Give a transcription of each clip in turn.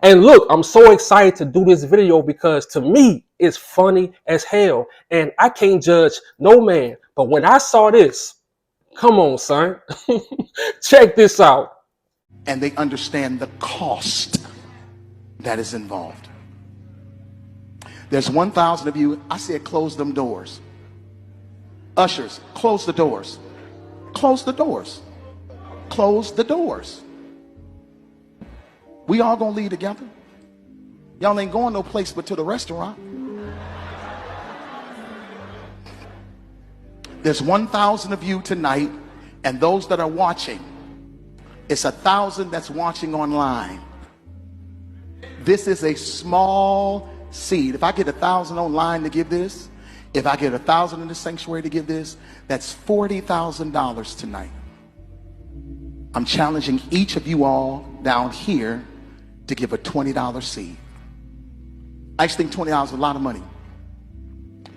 And look, I'm so excited to do this video because to me, it's funny as hell. And I can't judge no man. But when I saw this, come on, son. Check this out. And they understand the cost that is involved. There's 1,000 of you. I said close them doors. Ushers, close the doors. Close the doors. Close the doors. We all gonna leave together. Y'all ain't going no place but to the restaurant. There's 1,000 of you tonight, and those that are watching, it's 1,000 that's watching online. This is a small seed. If I get 1,000 online to give this, if I get 1,000 in the sanctuary to give this, that's $40,000 tonight. I'm challenging each of you all down here to give a $20 seed. I actually think $20 is a lot of money.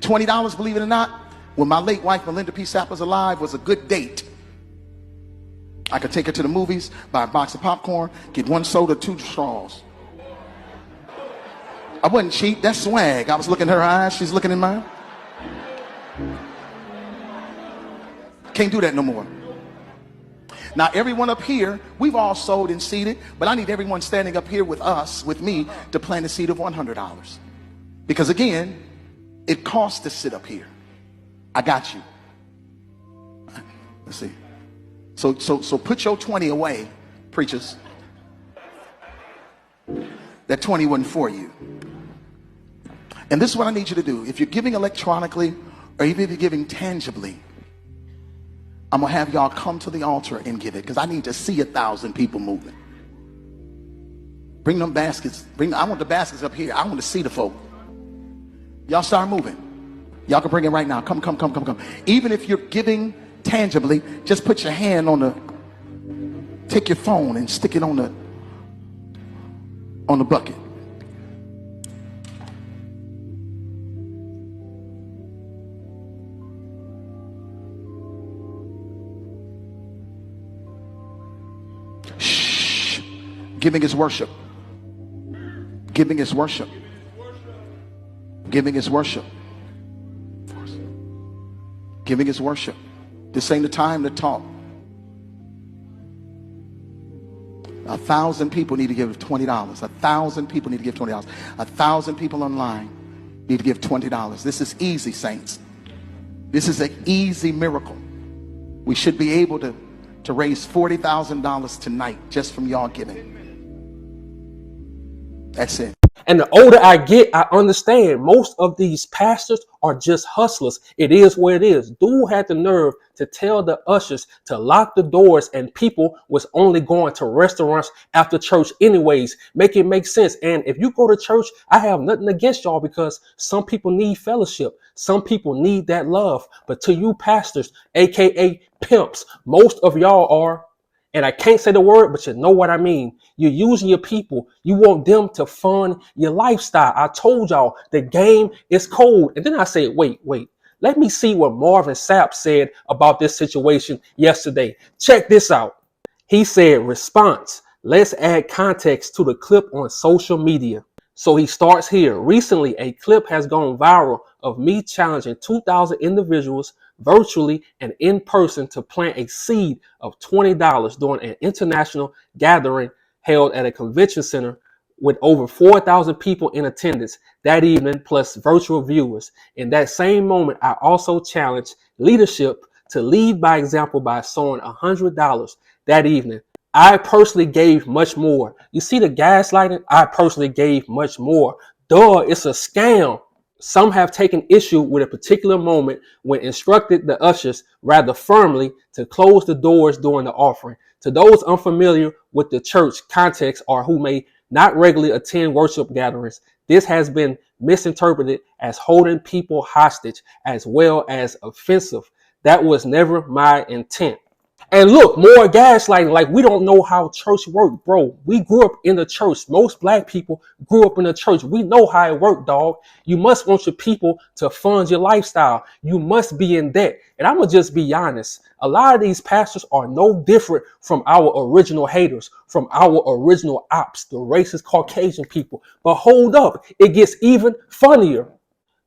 $20, believe it or not, when my late wife Melinda P. Sapp was alive, was a good date. I could take her to the movies, buy a box of popcorn, get 1 soda, 2 straws. I wasn't cheap, that's swag. I was looking in her eyes, she's looking in mine. Can't do that no more. Now everyone up here, we've all sold and seeded, but I need everyone standing up here with us, with me, to plant a seed of $100. Because again, it costs to sit up here. I got you. Let's see. So put your 20 away, preachers. That 20 wasn't for you. And this is what I need you to do. If you're giving electronically, or even if you're giving tangibly, I'm gonna have y'all come to the altar and give it, because I need to see 1,000 people moving. Bring them baskets. I want the baskets up here. I want to see the folk. Y'all start moving. Y'all can bring it right now. Come. Even if you're giving tangibly, just put your hand on take your phone and stick it on the bucket. Shh. Giving is worship. Giving is worship. Giving is worship. Giving is worship. This ain't the time to talk. 1,000 people need to give $20. 1,000 people need to give $20. 1,000 people online need to give $20. This is easy, saints. This is an easy miracle. We should be able to raise $40,000 tonight just from y'all giving. That's it. And the older I get, I understand most of these pastors are just hustlers. It is what it is. Dude had the nerve to tell the ushers to lock the doors, and people was only going to restaurants after church anyways. Make it make sense. And if you go to church, I have nothing against y'all, because some people need fellowship. Some people need that love. But to you pastors, aka pimps, most of y'all are, and I can't say the word, but you know what I mean. You're using your people. You want them to fund your lifestyle. I told y'all the game is cold. And then I said, wait. Let me see what Marvin Sapp said about this situation yesterday. Check this out. He said, response. Let's add context to the clip on social media. So he starts here. Recently, a clip has gone viral of me challenging 2,000 individuals virtually and in person to plant a seed of $20 during an international gathering held at a convention center with over 4,000 people in attendance that evening, plus virtual viewers. In that same moment, I also challenged leadership to lead by example by sowing $100 that evening. I personally gave much more. You see the gaslighting? I personally gave much more. Duh, it's a scam. Some have taken issue with a particular moment when instructed the ushers rather firmly to close the doors during the offering. To those unfamiliar with the church context or who may not regularly attend worship gatherings, this has been misinterpreted as holding people hostage as well as offensive. That was never my intent. And look, more gaslighting, like we don't know how church work, bro. We grew up in the church. Most black people grew up in the church. We know how it worked, dog. You must want your people to fund your lifestyle. You must be in debt. And I'm going to just be honest. A lot of these pastors are no different from our original haters, from our original ops, the racist Caucasian people. But hold up, it gets even funnier.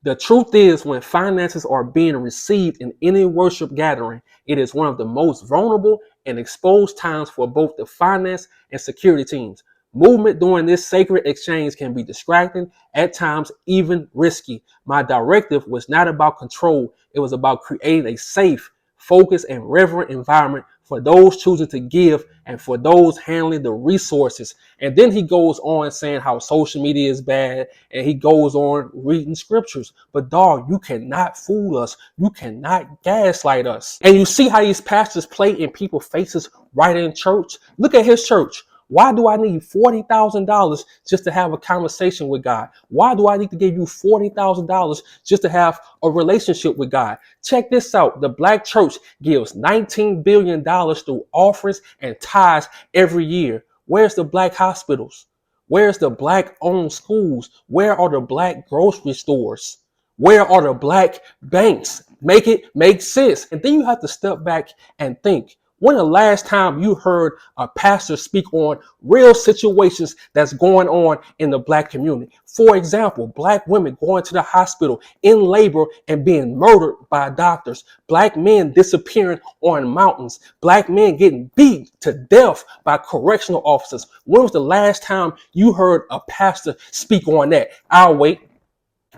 The truth is, when finances are being received in any worship gathering, it is one of the most vulnerable and exposed times for both the finance and security teams. Movement during this sacred exchange can be distracting, at times even risky. My directive was not about control, it was about creating a safe, focused, and reverent environment for those choosing to give and for those handling the resources. And then he goes on saying how social media is bad, and he goes on reading scriptures. But dog, you cannot fool us. You cannot gaslight us. And you see how these pastors play in people's faces right in church? Look at his church. Why do I need $40,000 just to have a conversation with God? Why do I need to give you $40,000 just to have a relationship with God? Check this out. The black church gives $19 billion through offerings and tithes every year. Where's the black hospitals? Where's the black owned schools? Where are the black grocery stores? Where are the black banks? Make it make sense. And then you have to step back and think. When the last time you heard a pastor speak on real situations that's going on in the black community? For example, black women going to the hospital in labor and being murdered by doctors, black men disappearing on mountains, black men getting beat to death by correctional officers. When was the last time you heard a pastor speak on that? I'll wait.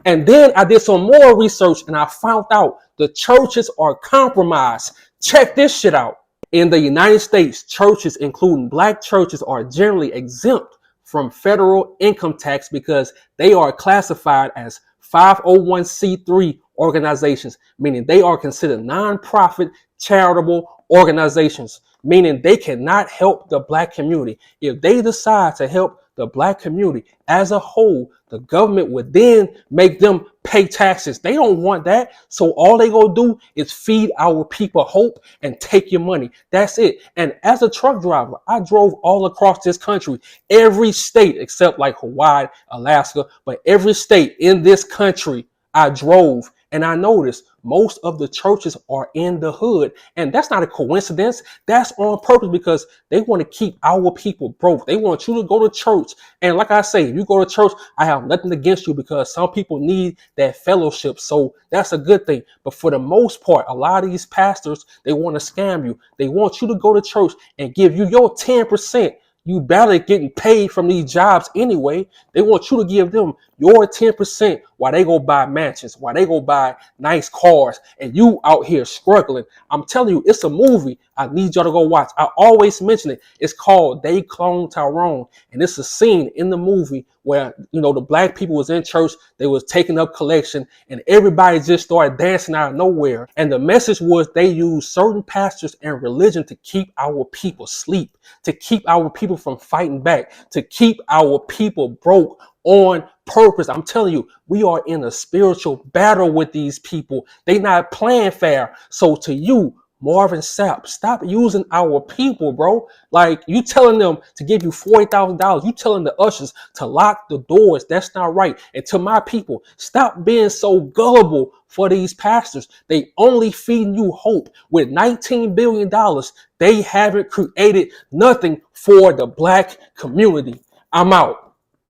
And then I did some more research and I found out the churches are compromised. Check this shit out. In the United States, churches, including black churches, are generally exempt from federal income tax because they are classified as 501c3 organizations, meaning they are considered nonprofit charitable organizations, meaning they cannot help the black community. If they decide to help the black community as a whole, the government would then make them pay taxes. They don't want that. So all they gonna do is feed our people hope and take your money. That's it. And as a truck driver, I drove all across this country, every state except like Hawaii, Alaska, but every state in this country I drove. And I noticed most of the churches are in the hood. And that's not a coincidence. That's on purpose because they want to keep our people broke. They want you to go to church. And like I say, if you go to church, I have nothing against you because some people need that fellowship. So that's a good thing. But for the most part, a lot of these pastors, they want to scam you. They want you to go to church and give you your 10%. You better getting paid from these jobs anyway. They want you to give them your 10% while they go buy mansions, while they go buy nice cars, and you out here struggling. I'm telling you, it's a movie I need y'all to go watch. I always mention it. It's called They Clone Tyrone. And it's a scene in the movie where, the black people was in church, they was taking up collection, and everybody just started dancing out of nowhere. And the message was they used certain pastors and religion to keep our people asleep, to keep our people from fighting back, to keep our people broke on purpose. I'm telling you, we are in a spiritual battle with these people. They not playing fair. So to you, Marvin Sapp, stop using our people, bro. Like, you telling them to give you $40,000. You telling the ushers to lock the doors. That's not right. And to my people, stop being so gullible for these pastors. They only feeding you hope. With $19 billion, they haven't created nothing for the black community. I'm out.